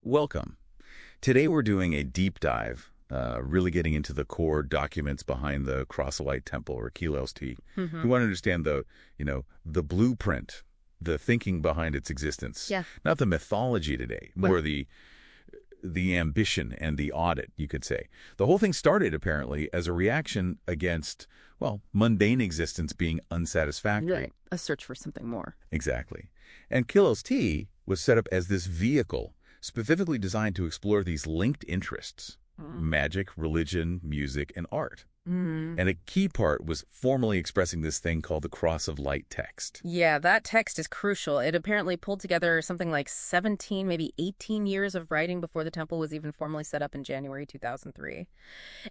Welcome. Today we're doing a deep dive, really getting into the core documents behind the Cross-Light Temple, or QLT. Hmm. We want to understand the blueprint, the thinking behind its existence. Yeah. Not the mythology today, Well, more the ambition and the audit, you could say. The whole thing started, apparently, as a reaction against, well, mundane existence being unsatisfactory. right. A search for something more. Exactly. And Kilos T was set up as this vehicle specifically designed to explore these linked interests: magic, religion, music, and art. Mm. And a key part was formally expressing this thing called the Cross of Light text. Yeah, that text is crucial. It apparently pulled together something like 17, maybe 18 years of writing before the temple was even formally set up in January 2003.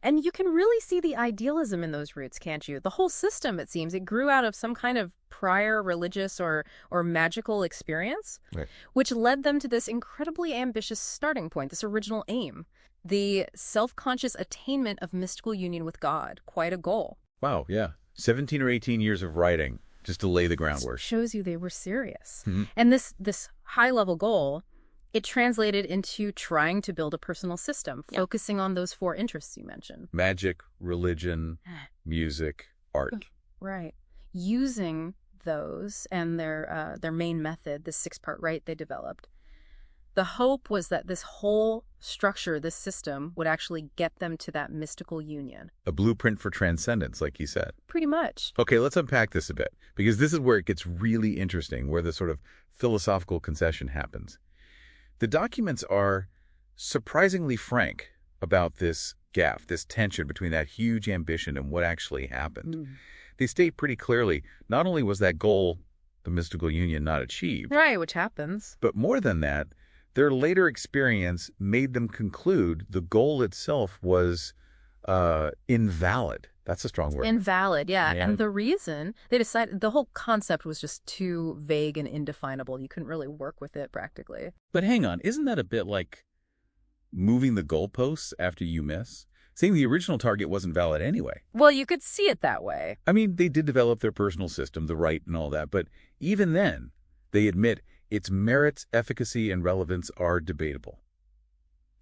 And you can really see the idealism in those roots, can't you? The whole system, it seems, it grew out of some kind of prior religious or magical experience, Right. which led them to this incredibly ambitious starting point, this original aim. The self-conscious attainment of mystical union with God. Quite a goal. Wow, yeah. 17 or 18 years of writing just to lay the groundwork. Shows you they were serious. Mhm. And this high-level goal, it translated into trying to build a personal system, focusing on those four interests you mentioned. Magic, religion, music, art. Right. Using those and their main method, the six-part rite they developed. The hope was that this whole structure, this system, would actually get them to that mystical union. A blueprint for transcendence, like you said. Pretty much. Okay, let's unpack this a bit, because this is where it gets really interesting, where the sort of philosophical concession happens. The documents are surprisingly frank about this gap, this tension between that huge ambition and what actually happened. They state pretty clearly, not only was that goal, the mystical union, not achieved, Right, which happens. but more than that, their later experience made them conclude the goal itself was invalid. That's a strong word. Invalid, yeah. Yeah. And the reason they decided the whole concept was just too vague and indefinable. You couldn't really work with it practically. But hang on, isn't that a bit like moving the goalposts after you miss? Saying the original target wasn't valid anyway. Well, you could see it that way. I mean, they did develop their personal system, the right and all that, but even then, they admit its merits, efficacy, and relevance are debatable.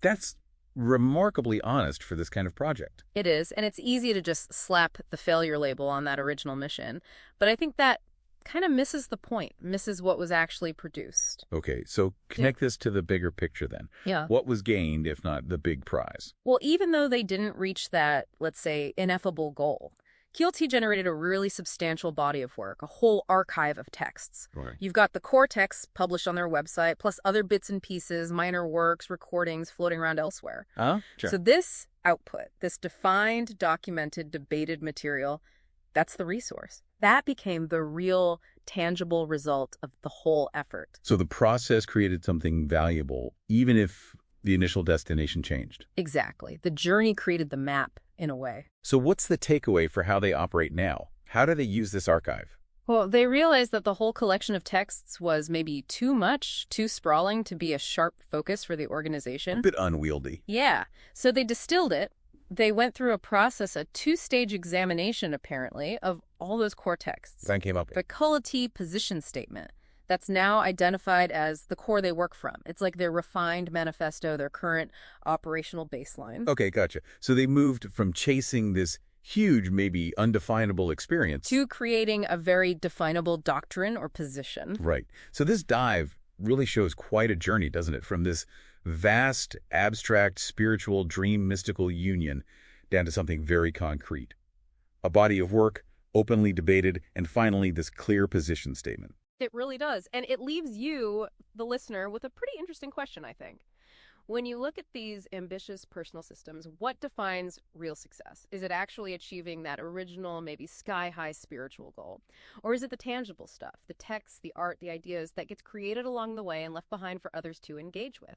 That's remarkably honest for this kind of project. It is, and it's easy to just slap the failure label on that original mission. But I think that kind of misses the point, misses what was actually produced. Okay, so connect this to the bigger picture then. Yeah. What was gained, if not the big prize? Well, even though they didn't reach that, let's say, ineffable goal, QLT generated a really substantial body of work, a whole archive of texts. Right. You've got the core texts published on their website, plus other bits and pieces, minor works, recordings floating around elsewhere. Sure. So this output, this defined, documented, debated material, that's the resource. That became the real, tangible result of the whole effort. So the process created something valuable, even if the initial destination changed. Exactly. The journey created the map, in a way. So what's the takeaway for how they operate now? How do they use this archive? Well, they realized that the whole collection of texts was maybe too much, too sprawling to be a sharp focus for the organization. A bit unwieldy. Yeah. So they distilled it. They went through a process, a two-stage examination, apparently, of all those core texts. Then came up. The Cullity position statement. That's now identified as the core they work from. It's like their refined manifesto, their current operational baseline. Okay, gotcha. So they moved from chasing this huge, maybe undefinable experience To creating a very definable doctrine or position. Right. So this dive really shows quite a journey, doesn't it? From this vast, abstract, spiritual, dream, mystical union down to something very concrete. A body of work, openly debated, and finally this clear position statement. It really does. And it leaves you, the listener, with a pretty interesting question, I think. When you look at these ambitious personal systems, what defines real success? Is it actually achieving that original, maybe sky-high spiritual goal? Or is it the tangible stuff, the text, the art, the ideas that gets created along the way and left behind for others to engage with?